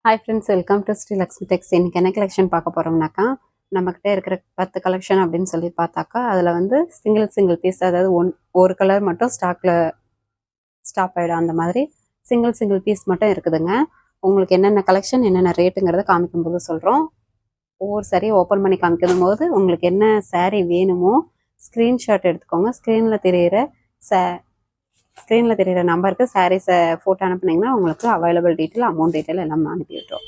Hi friends, welcome to Sri Lakshmi Tex. இன்னைக்கு என்ன collection பார்க்க போகிறோம்னாக்கா, நம்மக்கிட்ட இருக்கிற 10 கலெக்ஷன் அப்படின்னு சொல்லி பார்த்தாக்கா, அதில் வந்து சிங்கிள் பீஸ், அதாவது ஒரு கலர் மட்டும் ஸ்டாப் ஆகிடும். அந்த மாதிரி சிங்கிள் பீஸ் மட்டும் இருக்குதுங்க. உங்களுக்கு என்னென்ன கலெக்ஷன் என்னென்ன ரேட்டுங்கிறத காமிக்கும்போது சொல்கிறோம். ஒவ்வொரு சாரியை ஓப்பன் பண்ணி காமிக்கும் போது உங்களுக்கு என்ன சாரீ வேணுமோ ஸ்க்ரீன்ஷாட் எடுத்துக்கோங்க. ஸ்க்ரீனில் தெரியிற நம்பருக்கு சாரீஸை ஃபோட்டோ அனுப்புனீங்கன்னா உங்களுக்கு அவைலபிள் டீட்டெயில், அமௌண்ட் டீட்டெயில் எல்லாமே அனுப்பி விட்டுரும்.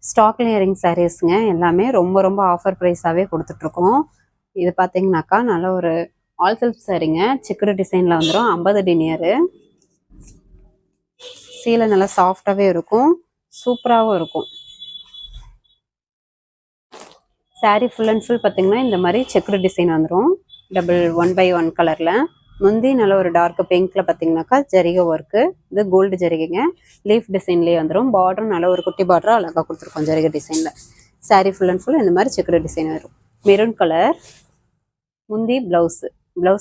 ஸ்டாக் கிளியரிங் சாரீஸுங்க, எல்லாமே ரொம்ப ரொம்ப ஆஃபர் ப்ரைஸாகவே கொடுத்துட்ருக்கோம். இது பார்த்தீங்கன்னாக்கா நல்ல ஒரு ஆல் செல்ஃப் சாரீங்க, சிக்குடு டிசைனில் வந்துடும். 50 டினியரு சீலை நல்லா சாஃப்டாகவே இருக்கும், சூப்பராகவும் இருக்கும். சாரீ ஃபுல் அண்ட் ஃபுல் பார்த்தீங்கன்னா இந்த மாதிரி செக்குடு டிசைன் வந்துடும், டபுள் 1/1 கலரில். முந்தி நல்ல ஒரு டார்க் பிங்க்ல பார்த்தீங்கன்னாக்கா ஜரிகை ஒர்க்கு, இது கோல்டு ஜரிகைங்க, லீஃப் டிசைன்லேயே வந்துடும். பார்டரும் நல்ல ஒரு குட்டி பார்டராக அழகாக கொடுத்துருக்கோம் ஜரிகை டிசைனில். சாரீ ஃபுல் அண்ட் ஃபுல் இந்த மாதிரி செக்குடு டிசைன் வரும். மெரூன் கலர் முந்தி ப்ளவுஸு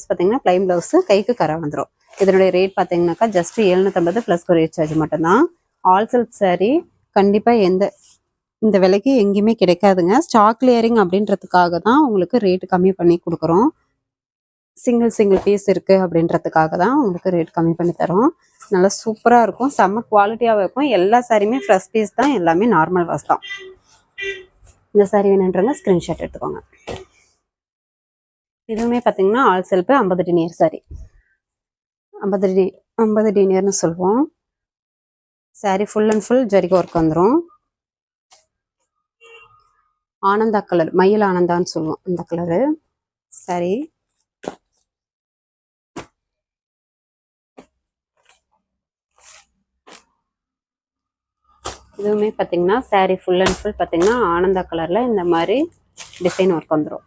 பார்த்தீங்கன்னா ப்ளைன் ப்ளவுஸு, கைக்கு கரை வந்துடும். இதனுடைய ரேட் பார்த்தீங்கன்னாக்கா ஜஸ்ட் 750 ப்ளஸ் கொரியர் சார்ஜ் மட்டும்தான். ஆல் செல்ஃப் சாரீ கண்டிப்பாக இந்த விலைக்கு எங்கேயுமே கிடைக்காதுங்க. ஸ்டாக் கிளியரிங் அப்படின்றதுக்காக தான் உங்களுக்கு ரேட்டு கம்மி பண்ணி கொடுக்குறோம். சிங்கிள் பீஸ் இருக்குது அப்படின்றதுக்காக தான் உங்களுக்கு ரேட் கம்மி பண்ணி தரோம். நல்லா சூப்பராக இருக்கும், செம்ம குவாலிட்டியாகவும் இருக்கும். எல்லா சாரியுமே ஃப்ரெஷ் பீஸ் தான், எல்லாமே நார்மல் வாஷ் தான். இந்த சாரி வேணுன்றவங்க ஸ்க்ரீன்ஷாட் எடுத்துக்கோங்க. இதுவுமே பார்த்தீங்கன்னா ஆல் செல்ஃபு 50 டினியர் சாரி, 50 டினியர்னு சொல்லுவோம். சாரி ஃபுல் அண்ட் ஃபுல் ஜரிகை ஒர்க் வந்துடும். ஆனந்தா கலர், மயில் ஆனந்தான்னு சொல்லுவோம் அந்த கலரு சாரி. இதுவுமே பார்த்தீங்கன்னா சாரீ ஃபுல் அண்ட் ஃபுல் பார்த்தீங்கன்னா ஆனந்தா கலரில் இந்த மாதிரி டிசைன் ஒர்க் வந்துடும்.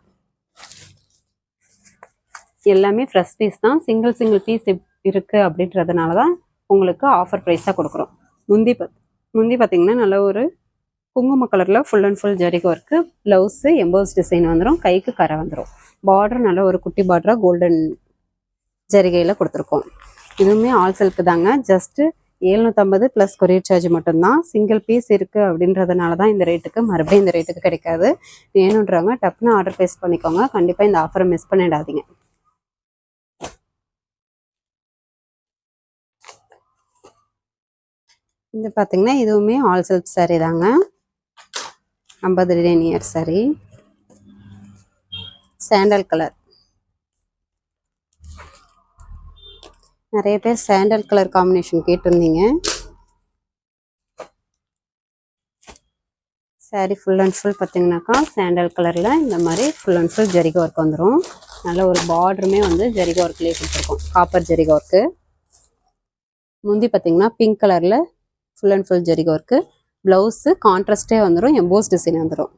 எல்லாமே ஃப்ரெஷ் பீஸ் தான், சிங்கிள் பீஸ் இருக்குது அப்படின்றதுனால தான் உங்களுக்கு ஆஃபர் ப்ரைஸாக கொடுக்குறோம். முந்தி பார்த்தீங்கன்னா நல்ல ஒரு குங்கும கலரில் ஃபுல் அண்ட் ஃபுல் ஜரிகை ஒர்க்கு, ப்ளவுஸு எம்போஸ் டிசைன் வந்துடும், கைக்கு கரை வந்துடும். பார்டர் நல்ல ஒரு குட்டி பார்டராக கோல்டன் ஜரிகையில் கொடுத்துருக்கோம். இதுவுமே ஆல் செல்ஃப் தாங்க, ஜஸ்ட்டு 750 ப்ளஸ் கொரியர் சார்ஜ் மட்டும்தான். சிங்கிள் பீஸ் இருக்குது அப்படின்றதுனால தான் இந்த ரேட்டுக்கு, மறுபடியும் இந்த ரேட்டுக்கு கிடைக்காது. வேணுன்றவங்க டப்புன்னு ஆர்டர் ப்ளேஸ் பண்ணிக்கோங்க. கண்டிப்பாக இந்த ஆஃபரை மிஸ் பண்ணிடாதீங்க. இது பார்த்தீங்கன்னா இதுவுமே ஆல் செல்ஃப் சாரீ தாங்க, 50 டினியர் சாரீ, சாண்டல் கலர். நிறைய பேர் சாண்டல் கலர் காம்பினேஷன் கேட்டிருந்தீங்க. சாரீ ஃபுல் அண்ட் ஃபுல் பார்த்தீங்கன்னாக்கா சாண்டல் கலரில் இந்த மாதிரி ஃபுல் அண்ட் ஃபுல் ஜரிகை ஒர்க் வந்துடும். நல்ல ஒரு பார்டருமே வந்து ஜரிகை ஒர்க்லேயே கொடுத்துருக்கோம், காப்பர் ஜரிகை ஒர்க்கு. முந்தி பார்த்தீங்கன்னா பிங்க் கலரில் ஃபுல் அண்ட் ஃபுல் ஜரிகை ஒர்க்கு, ப்ளவுஸு கான்ட்ராஸ்டே வந்துடும், எம்போஸ் டிசைன் வந்துடும்.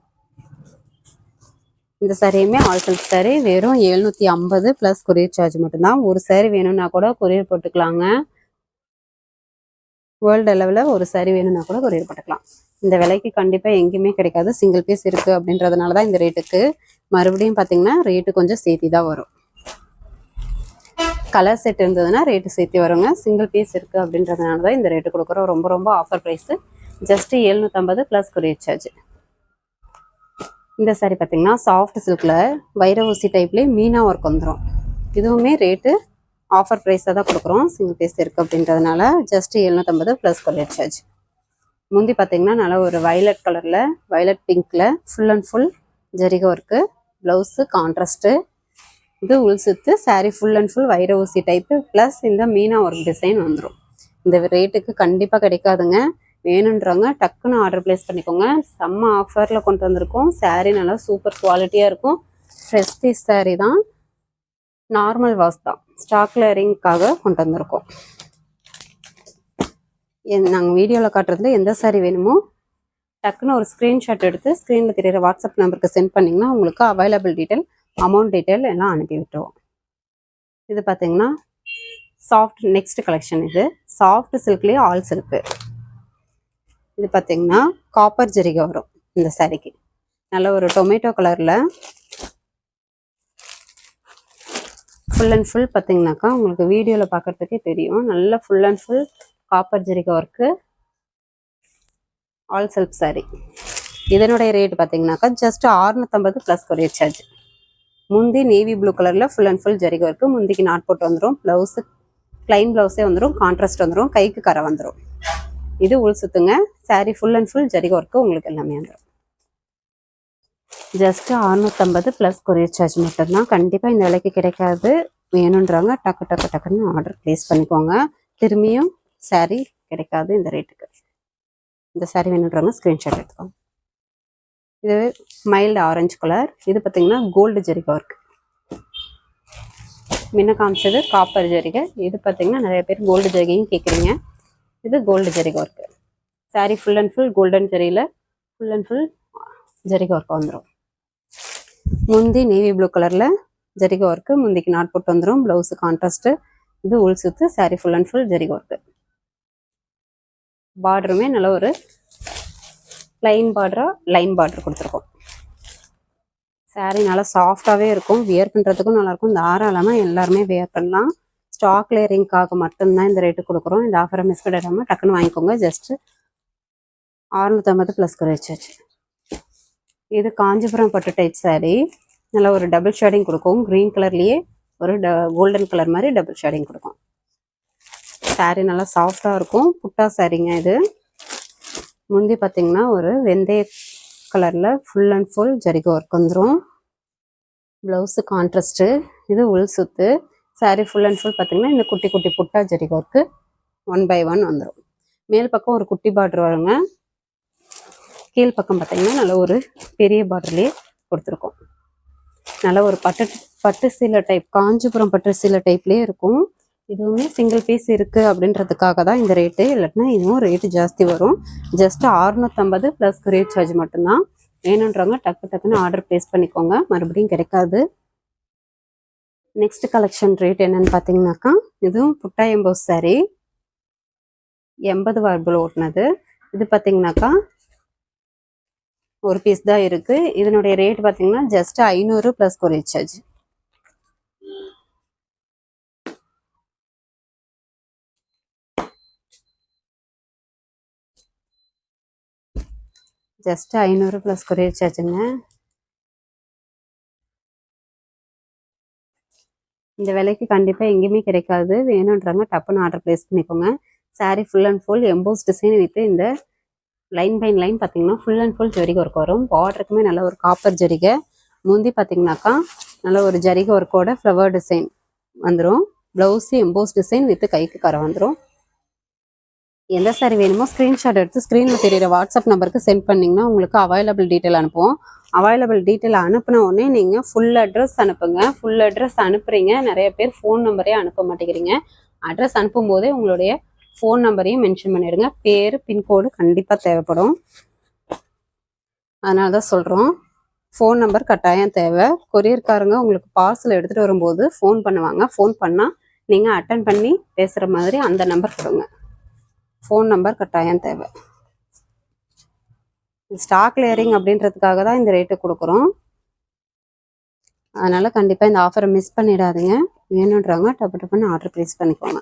இந்த சாரியுமே ஆல் செல்ஃப் சாரீ, வெறும் 750 ப்ளஸ் கொரியர் சார்ஜ் மட்டும்தான். ஒரு சாரீ வேணும்னா கூட கொரியர் போட்டுக்கலாங்க. வேர்ல்டு லெவலில் ஒரு சாரீ வேணும்னா கூட கொரியர் போட்டுக்கலாம். இந்த விலைக்கு கண்டிப்பாக எங்கேயுமே கிடைக்காது. சிங்கிள் பீஸ் இருக்குது அப்படின்றதுனால தான் இந்த ரேட்டுக்கு. மறுபடியும் பார்த்தீங்கன்னா ரேட்டு கொஞ்சம் சேர்த்தி தான் வரும். கலர் செட் இருந்ததுன்னா ரேட்டு சேர்த்தி வருங்க. சிங்கிள் பீஸ் இருக்குது அப்படின்றதுனால தான் இந்த ரேட்டு கொடுக்குறோம். ரொம்ப ரொம்ப offer price, just 750 plus courier charge. இந்த சாரி பார்த்தீங்கன்னா சாஃப்ட் சில்கில் வைர ஊசி டைப்லேயே மீனா ஒர்க் வந்துடும். இதுவுமே ரேட்டு ஆஃபர் ப்ரைஸாக தான் கொடுக்குறோம், சிங்கிள் பீஸ் இருக்குது அப்படின்றதுனால. Just 750 plus courier charge. முந்தி பார்த்தீங்கன்னா நல்லா ஒரு வயலட் கலரில், வயலட் பிங்க்கில் ஃபுல் அண்ட் ஃபுல் ஜரிகை ஒர்க்கு, ப்ளவுஸு கான்ட்ராஸ்ட்டு, இது உள் சுத்து. சாரீ ஃபுல் அண்ட் ஃபுல் வைர ஊசி டைப்பு ப்ளஸ் இந்த மீனா ஒர்க் டிசைன் வந்துடும். இந்த ரேட்டுக்கு கண்டிப்பாக கிடைக்காதுங்க. வேணுன்றவங்க டக்குன்னு ஆர்டர் ப்ளேஸ் பண்ணிக்கோங்க. செம்ம ஆஃபரில் கொண்டு வந்திருக்கோம். சாரீ நல்லா சூப்பர் குவாலிட்டியாக இருக்கும். ஃப்ரெஷ் பீஸ் சாரீ தான், நார்மல் வாஷ் தான், ஸ்டாக் கிளியரிங்காக கொண்டு வந்திருக்கோம். நாங்கள் வீடியோவில் காட்டுறதுல எந்த சாரீ வேணுமோ டக்குன்னு ஒரு ஸ்க்ரீன்ஷாட் எடுத்து ஸ்க்ரீனில் தெரியிற வாட்ஸ்அப் நம்பருக்கு சென்ட் பண்ணிங்கன்னா உங்களுக்கு அவைலபிள் டீட்டெயில், அமௌண்ட் டீட்டெயில் எல்லாம் அனுப்பி விட்டுருவோம். இது பார்த்தீங்கன்னா சாஃப்ட் நெக்ஸ்ட் கலெக்ஷன். இது சாஃப்ட் சில்க்லேயே ஆல் சில்க்கு. இது பார்த்தீங்கன்னா காப்பர் ஜரிகை வரும் இந்த சாரிக்கு. நல்ல ஒரு டொமேட்டோ கலரில் ஃபுல் அண்ட் ஃபுல் பார்த்தீங்கன்னாக்கா உங்களுக்கு வீடியோவில் பார்க்குறதுக்கே தெரியும். நல்ல ஃபுல் அண்ட் ஃபுல் காப்பர் ஜரிகை ஒர்க்கு, ஆல் செல்ஃப் saree. இதனுடைய ரேட் பார்த்தீங்கன்னாக்கா ஜஸ்ட் 650 ப்ளஸ் கொரியர் சார்ஜ். முந்தி நேவி ப்ளூ கலரில் ஃபுல் அண்ட் ஃபுல் ஜரிகை ஒர்க்கு. முந்திக்கு நாட் போட்டு வந்துடும். ப்ளவுஸு ப்ளைன் ப்ளவுஸே வந்துடும். கான்ட்ராஸ்ட் வந்துடும். கைக்கு கரை வந்துடும். இது உள் சுத்துங்க. saree ஃபுல் அண்ட் ஃபுல் ஜரிகை ஒர்க்கு உங்களுக்கு எல்லாமே வந்துடும். ஜஸ்ட் 650 ப்ளஸ் கொரியர் சார்ஜ் மட்டும்தான். கண்டிப்பாக இந்த விலைக்கு கிடைக்காது. வேணுன்றவங்க டக்குன்னு ஆர்டர் ப்ளேஸ் பண்ணிக்கோங்க. திரும்பியும் saree கிடைக்காது இந்த ரேட்டுக்கு. இந்த saree வேணுன்றவங்க ஸ்க்ரீன்ஷாட் எடுத்துக்கோங்க. இது மைல்டு ஆரஞ்சு கலர். இது பார்த்தீங்கன்னா கோல்டு ஜரிகை ஒர்க். முன்ன காமிச்சது காப்பர் ஜரிகை. இது பார்த்தீங்கன்னா நிறைய பேர் கோல்டு ஜரிகையும் கேட்குறீங்க. இது கோல்டு ஜரிகை work. saree full and full golden ஜரியில் ஃபுல் அண்ட் ஃபுல் ஜரிகை ஒர்க் வந்துடும். முந்தி நேவி ப்ளூ கலரில் ஜரிகை ஒர்க்கு. முந்திக்கு நாட் போட்டு வந்துடும். Blouse contrast. இது உள் சுத்து. saree ஃபுல் அண்ட் ஃபுல் ஜரிகை ஒர்க்கு. பார்டருமே நல்ல ஒரு லைன் பார்டர் கொடுத்துருக்கோம். saree நல்லா சாஃப்டாகவே இருக்கும். வியர் பண்ணுறதுக்கும் நல்லாயிருக்கும். தாராளமாக எல்லாருமே வியர் பண்ணலாம். ஸ்டாக் கிளியரிங்காக மட்டும்தான் இந்த ரேட்டு கொடுக்குறோம். இந்த ஆஃபரை மிஸ் பண்ணிடாமல் டக்குன்னு வாங்கிக்கோங்க. Just 650 plus courier charge. இது காஞ்சிபுரம் பட்டு டைப் saree. நல்லா ஒரு டபுள் ஷேடிங் கொடுக்கும். க்ரீன் கலர்லேயே ஒரு கோல்டன் கலர் மாதிரி டபுள் ஷேடிங் கொடுக்கும். saree நல்லா சாஃப்டாக இருக்கும். புட்டா சாரீங்க இது. முந்தி பார்த்தீங்கன்னா ஒரு வெந்தய கலரில் ஃபுல் அண்ட் ஃபுல் ஜரிகை ஒர்க் வந்துடும். Blouse contrast. இது உள் சுத்து. saree ஃபுல் அண்ட் ஃபுல் பார்த்தீங்கன்னா இந்த குட்டி குட்டி புட்டா ஜரிகை ஒர்க்கு 1 by 1 வந்துடும். மேல் பக்கம் ஒரு குட்டி பார்டர் வருங்க. கீழ் பக்கம் பார்த்தீங்கன்னா நல்ல ஒரு பெரிய பார்டர்லேயே கொடுத்துருக்கோம். நல்ல ஒரு பட்டு சீலை டைப், காஞ்சிபுரம் பட்டு சீலை டைப்லேயே இருக்கும். இதுவுமே சிங்கிள் பீஸ் இருக்குது அப்படின்றதுக்காக தான் இந்த ரேட்டு. இல்லைன்னா இன்னும் ரேட்டு ஜாஸ்தி வரும். ஜஸ்ட் 650 ப்ளஸ் கொரியர் சார்ஜ் மட்டும்தான். வேணுன்றவங்க டக்குன்னு ஆர்டர் ப்ளேஸ் பண்ணிக்கோங்க. மறுபடியும் கிடைக்காது. நெக்ஸ்ட் கலெக்ஷன் ரேட் என்னன்னு பார்த்தீங்கன்னாக்கா இதுவும் புட்டா எம்போஸ் saree. 80 வார்பிள் ஓட்டினது. இது பார்த்தீங்கன்னாக்கா ஒரு பீஸ் தான் இருக்குது. இதனுடைய ரேட் பார்த்தீங்கன்னா just 500 plus courier charge. Just 500 plus courier சார்ஜுங்க. இந்த விலைக்கு கண்டிப்பாக எங்கேயுமே கிடைக்காது. வேணுன்றவங்க டப்புன்னு ஆர்டர் ப்ளேஸ் பண்ணிக்கோங்க. saree full and full emboss design with இந்த லைன் பை லைன் பார்த்தீங்கன்னா ஃபுல் அண்ட் ஃபுல் ஜரிகை ஒர்க் வரும். பார்டருக்குமே நல்ல ஒரு காப்பர் ஜரிகை. முந்தி பார்த்தீங்கன்னாக்கா நல்ல ஒரு ஜரிகை ஒர்க்கோட ஃப்ளவர் டிசைன் வந்துடும். ப்ளவுஸு எம்போஸ் டிசைன் வித் கைக்கு கரை வந்துடும். எந்த saree வேணுமோ ஸ்க்ரீன்ஷாட் எடுத்து ஸ்க்ரீனில் தெரியிற வாட்ஸ்அப் நம்பருக்கு சென்ட் பண்ணிங்கன்னா உங்களுக்கு அவைலபிள் டீட்டெயில் அனுப்புவோம். அவைலபிள் டீட்டெயில் அனுப்பின உடனே நீங்கள் ஃபுல் அட்ரஸ் அனுப்புங்க. ஃபுல் அட்ரஸ் அனுப்புகிறீங்க. நிறைய பேர் ஃபோன் நம்பரே அனுப்ப மாட்டேங்கிறீங்க. அட்ரஸ் அனுப்பும்போதே உங்களுடைய ஃபோன் நம்பரையும் மென்ஷன் பண்ணிடுங்க. பேர் பின்கோடு கண்டிப்பாக தேவைப்படும். அதனால தான் சொல்கிறோம். ஃபோன் நம்பர் கட்டாயம் தேவை. கொரியர்காரங்க உங்களுக்கு பார்சல் எடுத்துகிட்டு வரும்போது ஃபோன் பண்ணுவாங்க. ஃபோன் பண்ணால் நீங்கள் அட்டன் பண்ணி பேசுகிற மாதிரி அந்த நம்பர் கொடுங்க. ஃபோன் நம்பர் கட்டாயம் தேவை. ஸ்டாக் கிளியரிங் அப்படின்றதுக்காக தான் இந்த ரேட்டு கொடுக்குறோம். அதனால் கண்டிப்பாக இந்த ஆஃபரை மிஸ் பண்ணிடாதீங்க. வேணுன்றவங்க டப்புன்னு ஆர்டர் ப்ளேஸ் பண்ணிக்கோங்க.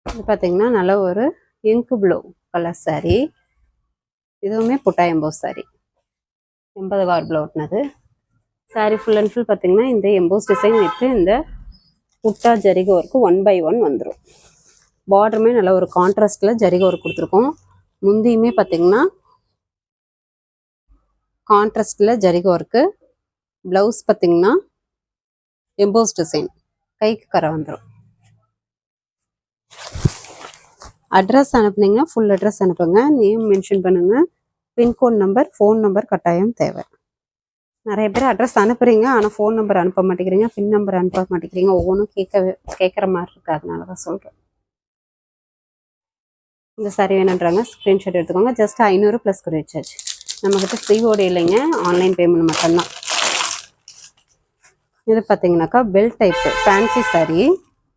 இது பார்த்தீங்கன்னா நல்ல ஒரு இங்கு ப்ளூ கலர் saree. இதுவுமே புட்டா EMBOSS saree. 80 வார்பிள் ஓட்டினது. saree full and full பார்த்தீங்கன்னா இந்த எம்போஸ் டிசைன் வித்து இந்த புட்டா ஜரிகை ஒர்க்கு 1 by 1 வந்துடும். பார்டருமே நல்ல ஒரு கான்ட்ராஸ்டில் ஜரிகை ஒர்க் கொடுத்துருக்கோம். முந்தியுமே பார்த்தீங்கன்னா கான்ட்ராஸ்டில் ஜரிகை ஒர்க்கு. ப்ளவுஸ் பார்த்தீங்கன்னா எம்போஸ் டிசைன் கைக்கு கரை வந்துடும். அட்ரஸ் அனுப்புனீங்கன்னா ஃபுல் அட்ரஸ் அனுப்புங்க. நேம் மென்ஷன் பண்ணுங்கள். பின்கோட் நம்பர், ஃபோன் நம்பர் கட்டாயம் தேவை. நிறைய பேர் அட்ரஸ் அனுப்புகிறீங்க, ஆனால் ஃபோன் நம்பர் அனுப்ப மாட்டேங்கிறீங்க, பின் நம்பர் அனுப்ப மாட்டேங்கிறீங்க. ஒவ்வொன்றும் கேட்குற மாதிரி இருக்குது. அதனால தான் சொல்கிறேன். இந்த saree வேணுன்றாங்க ஸ்க்ரீன்ஷாட் எடுத்துக்கோங்க. Just 500 plus courier charge. நம்மக்கிட்ட ஃப்ரீவோடு இல்லைங்க, ஆன்லைன் பேமெண்ட் மட்டும்தான். இது பார்த்தீங்கன்னாக்கா bell type fancy saree.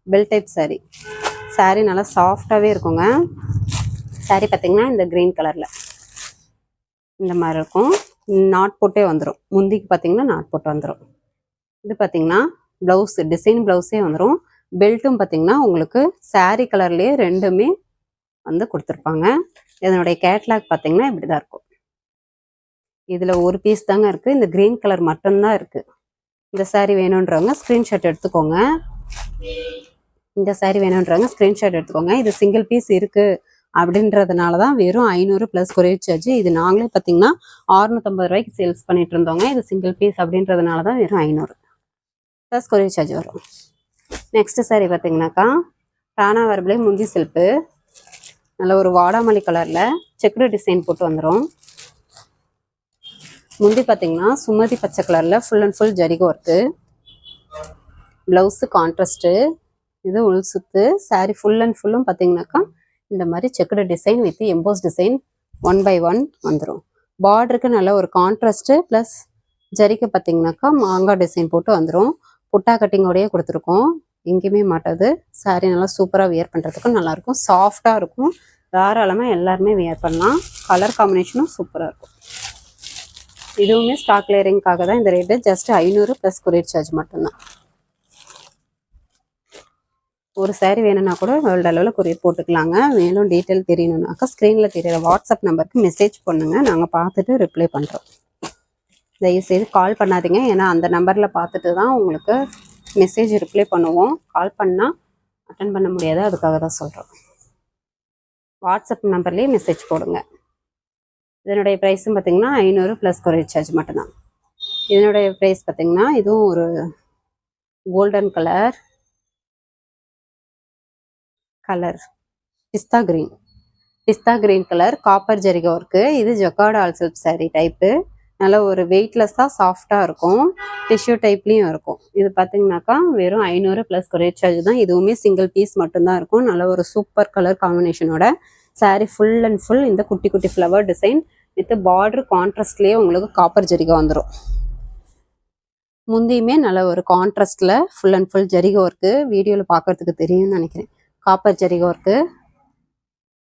Bell type saree நல்லா சாஃப்டாகவே இருக்குங்க. saree பார்த்தீங்கன்னா இந்த க்ரீன் கலரில் இந்த மாதிரி இருக்கும். நாட் போட்டே வந்துடும். முந்திக்கு பார்த்தீங்கன்னா நாட் போட்டு வந்துடும். இது பார்த்தீங்கன்னா ப்ளவுஸ் டிசைன் ப்ளவுஸே வந்துடும். பெல்ட்டும் பார்த்தீங்கன்னா உங்களுக்கு saree கலர்லேயே ரெண்டுமே வந்து கொடுத்துருப்பாங்க. இதனுடைய கேட்லாக் பார்த்தீங்கன்னா இப்படி தான் இருக்கும். இதில் ஒரு பீஸ் தாங்க இருக்குது, இந்த க்ரீன் கலர் மட்டும்தான் இருக்குது. இந்த saree வேணுன்றவங்க ஸ்க்ரீன்ஷாட் எடுத்துக்கோங்க. இந்த saree வேணுன்றவங்க ஸ்க்ரீன்ஷாட் எடுத்துக்கோங்க. இது சிங்கிள் பீஸ் இருக்குது அப்படின்றதுனால தான் வெறும் 500 ப்ளஸ் கொரியர் சார்ஜ். இது நாங்களே பார்த்தீங்கன்னா 650 ரூபாய்க்கு சேல்ஸ் பண்ணிட்டு இருந்தோங்க. இது சிங்கிள் பீஸ் அப்படின்றதுனால தான் வெறும் 500 ப்ளஸ் கொரியர் சார்ஜ் வரும். நெக்ஸ்ட் saree பார்த்தீங்கன்னாக்கா டானா வரபிளே முந்தி சில்ப்பு, நல்ல ஒரு வாடாமல்லி கலரில் செக்குடு டிசைன் போட்டு வந்துடும். முந்தி பார்த்தீங்கன்னா சுமதி பச்சை கலரில் ஃபுல் அண்ட் ஃபுல் ஜரிகை ஒர்க்கு, ப்ளவுஸு கான்ட்ராஸ்ட்டு, இது உள் சுத்து. saree ஃபுல் அண்ட் ஃபுல்லும் பார்த்தீங்கன்னாக்கா இந்த மாதிரி checked design with EMBOSS design 1 by 1 வந்துடும். பார்டருக்கு நல்ல ஒரு கான்ட்ராஸ்ட்டு ப்ளஸ் ஜரிகை பார்த்தீங்கன்னாக்கா மாங்காய் டிசைன் போட்டு வந்துடும். புட்டா கட்டிங்கோடையே கொடுத்துருக்கோம், எங்கேயுமே மாட்டாது. saree நல்லா சூப்பராக வியர் பண்ணுறதுக்கும் நல்லாயிருக்கும், சாஃப்டாக இருக்கும், தாராளமாக எல்லாருமே வியர் பண்ணலாம். கலர் காம்பினேஷனும் சூப்பராக இருக்கும். இதுவுமே ஸ்டாக் கிளியரிங்காக தான் இந்த rate, just 500 plus courier charge மட்டும்தான். ஒரு saree வேணும்னா கூட வேர்ல்டு அளவில் கொரியர் போட்டுக்கலாங்க. மேலும் டீட்டெயில் தெரியணுன்னாக்கா ஸ்க்ரீனில் தெரியிற வாட்ஸ்அப் நம்பருக்கு மெசேஜ் பண்ணுங்கள், நாங்கள் பார்த்துட்டு ரிப்ளை பண்ணுறோம். தயவுசெய்து கால் பண்ணாதீங்க, ஏன்னா அந்த நம்பரில் பார்த்துட்டு தான் உங்களுக்கு மெசேஜ் ரிப்ளை பண்ணுவோம். கால் பண்ணால் அட்டன் பண்ண முடியாது, அதுக்காக தான் சொல்கிறோம். வாட்ஸ்அப் நம்பர்லேயே மெசேஜ் போடுங்க. இதனுடைய ப்ரைஸும் பார்த்தீங்கன்னா 500 ப்ளஸ் கொரியர் சார்ஜ் மட்டும்தான். இதனுடைய ப்ரைஸ் பார்த்தீங்கன்னா இதுவும் ஒரு கோல்டன் கலர் பிஸ்தா கிரீன் கலர் காப்பர் ஜரிகை ஒர்க்கு. இது jacquard all silk saree type, நல்ல ஒரு வெயிட்லெஸ்ஸாக சாஃப்டாக இருக்கும், டிஷ்யூ டைப்லேயும் இருக்கும். இது பார்த்தீங்கன்னாக்கா வெறும் 500 ப்ளஸ் கொரியர் சார்ஜ் தான். இதுவுமே சிங்கிள் பீஸ் மட்டும்தான் இருக்கும். நல்ல ஒரு சூப்பர் கலர் காம்பினேஷனோட saree ஃபுல் அண்ட் ஃபுல் இந்த குட்டி குட்டி ஃப்ளவர் டிசைன் வித் பார்டர் கான்ட்ராஸ்ட்லேயே உங்களுக்கு காப்பர் ஜரிகை வந்துடும். முந்தியுமே நல்ல ஒரு கான்ட்ராஸ்டில் ஃபுல் அண்ட் ஃபுல் ஜரிகை ஒர்க்கு, வீடியோவில் பார்க்கறதுக்கு தெரியும்னு நினைக்கிறேன். காப்பர் ஜரிகை ஒர்க்கு.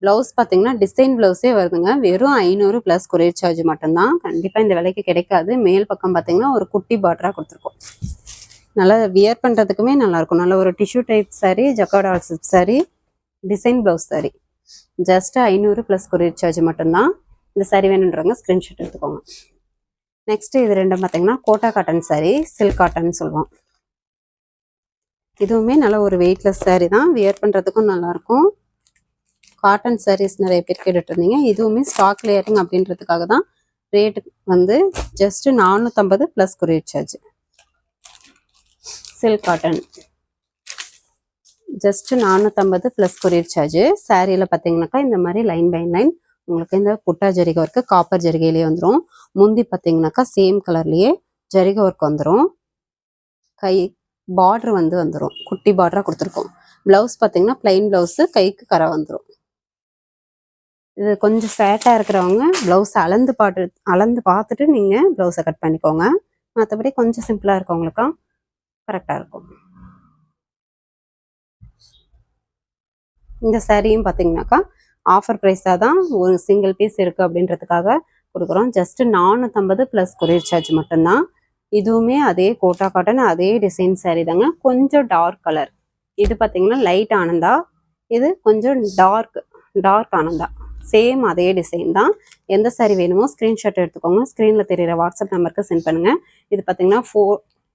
ப்ளவுஸ் பார்த்தீங்கன்னா டிசைன் ப்ளவுஸே வருதுங்க, வெறும் 500 ப்ளஸ் கொரியர் சார்ஜ் மட்டும்தான். கண்டிப்பாக இந்த விலைக்கு கிடைக்காது. மேல் பக்கம் பார்த்தீங்கன்னா ஒரு குட்டி பார்டராக கொடுத்துருக்கோம், நல்லா வியர் பண்ணுறதுக்குமே நல்லாயிருக்கும். நல்ல ஒரு tissue type saree, jacquard all silk saree, design blouse saree, just 500 plus courier charge மட்டும்தான். இந்த saree வேணுன்றவங்க ஸ்க்ரீன்ஷாட் எடுத்துக்கோங்க. நெக்ஸ்ட் இது ரெண்டும் பார்த்தீங்கன்னா Kota cotton saree, silk cotton சொல்லுவோம். இதுவுமே நல்ல ஒரு வெயிட்லெஸ் saree தான், வியர் பண்ணுறதுக்கும் நல்லாயிருக்கும். காட்டன் sarees நிறைய பேர் கேட்டுட்டு இருந்தீங்க. இதுவுமே ஸ்டாக் கிளியரிங் அப்படின்றதுக்காக தான் ரேட்டு வந்து just 450 plus courier charge. Silk cotton just 450 plus courier charge. சாரியில் பார்த்தீங்கன்னாக்கா இந்த மாதிரி லைன் பை லைன் உங்களுக்கு இந்த புட்டா ஜரிகை ஒர்க்கு காப்பர் ஜரிகையிலேயே வந்துடும். முந்தி பார்த்தீங்கன்னாக்கா சேம் கலர்லேயே ஜரிகை ஒர்க் வந்துடும். கை பார்டர் வந்துடும், குட்டி பார்டராக கொடுத்துருக்கோம். ப்ளவுஸ் பார்த்தீங்கன்னா பிளைன் ப்ளவுஸு, கைக்கு கரை வந்துடும். இது கொஞ்சம் ஃபேட்டாக இருக்கிறவங்க ப்ளவுஸ் அளந்து பார்த்துட்டு நீங்கள் ப்ளவுஸை கட் பண்ணிக்கோங்க. மற்றபடி கொஞ்சம் சிம்பிளாக இருக்கவங்களுக்கும் கரெக்டாக இருக்கும். இந்த சாரியும் பார்த்தீங்கன்னாக்கா ஆஃபர் ப்ரைஸாக தான் ஒரு சிங்கிள் பீஸ் இருக்குது அப்படின்றதுக்காக கொடுக்குறோம். ஜஸ்ட்டு 450 ப்ளஸ் கொரியர் சார்ஜ் மட்டும்தான். இதுவுமே அதே கோட்டா காட்டன் அதே டிசைன் சாரீ தாங்க, கொஞ்சம் டார்க் கலர். இது பார்த்தீங்கன்னா லைட் ஆனந்தா, இது கொஞ்சம் டார்க் ஆனந்தா, சேம் அதே டிசைன் தான். எந்த சாரீ வேணுமோ ஸ்க்ரீன்ஷாட் எடுத்துக்கோங்க, ஸ்க்ரீனில் தெரியிற வாட்ஸ்அப் நம்பருக்கு சென்ட் பண்ணுங்கள். இது பார்த்தீங்கன்னா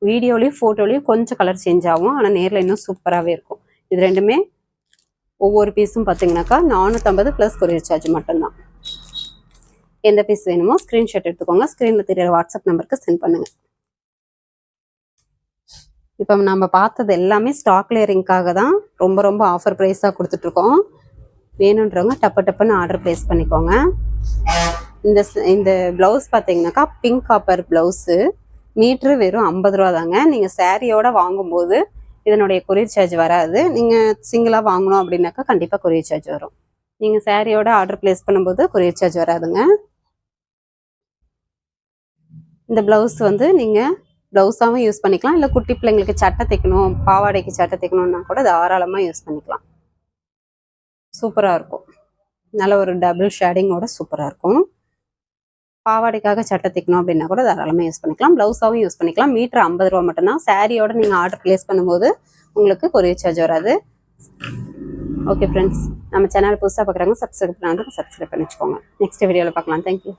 வீடியோலையும் ஃபோட்டோலையும் கொஞ்சம் கலர் சேஞ்ச் ஆகும், ஆனால் நேரில் இன்னும் சூப்பராகவே இருக்கும். இது ரெண்டுமே ஒவ்வொரு பீஸும் பார்த்தீங்கன்னாக்கா 450 ப்ளஸ் கொரியர் சார்ஜ் மட்டும்தான். எந்த பீஸ் வேணுமோ ஸ்க்ரீன்ஷாட் எடுத்துக்கோங்க, ஸ்க்ரீனில் தெரியிற வாட்ஸ்அப் நம்பருக்கு சென்ட் பண்ணுங்கள். இப்போ நம்ம பார்த்தது எல்லாமே ஸ்டாக் கிளியரிங்காக தான் ரொம்ப ஆஃபர் ப்ரைஸாக கொடுத்துட்ருக்கோம். வேணுன்றவங்க டப்புன்னு ஆர்டர் ப்ளேஸ் பண்ணிக்கோங்க. இந்த ப்ளவுஸ் பார்த்தீங்கன்னாக்கா பிங்க் காப்பர் ப்ளவுஸு, மீட்ரு வெறும் 50 ரூபா தாங்க. நீங்கள் சாரியோட வாங்கும்போது இதனுடைய கொரியர் சார்ஜ் வராது. நீங்கள் சிங்கிளாக வாங்கணும் அப்படின்னாக்கா கண்டிப்பாக கொரியர் சார்ஜ் வரும். நீங்கள் சாரியோட ஆர்டர் ப்ளேஸ் பண்ணும்போது கொரியர் சார்ஜ் வராதுங்க. இந்த ப்ளவுஸ் நீங்கள் ப்ளவுஸாகவும் யூஸ் பண்ணிக்கலாம், இல்லை குட்டி பிள்ளைங்களுக்கு சட்டை தைக்கணும், பாவாடைக்கு சட்டை தைக்கணும்னா கூட தாராளமாக யூஸ் பண்ணிக்கலாம். சூப்பராக இருக்கும், நல்ல ஒரு டபுள் ஷேடிங்கோட சூப்பராக இருக்கும். பாவாடைக்காக சட்டை தைக்கணும் அப்படின்னா கூட தாராளமாக யூஸ் பண்ணிக்கலாம், ப்ளவுஸாகவும் யூஸ் பண்ணிக்கலாம். மீட்ரு 50 ரூபா மட்டும்தான். சாரியோட நீங்கள் ஆர்டர் ப்ளேஸ் பண்ணும்போது உங்களுக்கு கொரியர் சார்ஜ் வராது. ஓகே ஃப்ரெண்ட்ஸ், நம்ம சேனல் புதுசாக பார்க்குறாங்க சப்ஸ்கிரைப் பண்ணாங்க, சப்ஸ்கிரைப் பண்ணி வச்சுக்கோங்க. நெக்ஸ்ட் வீடியோவில் பார்க்கலாம். தேங்க்யூ.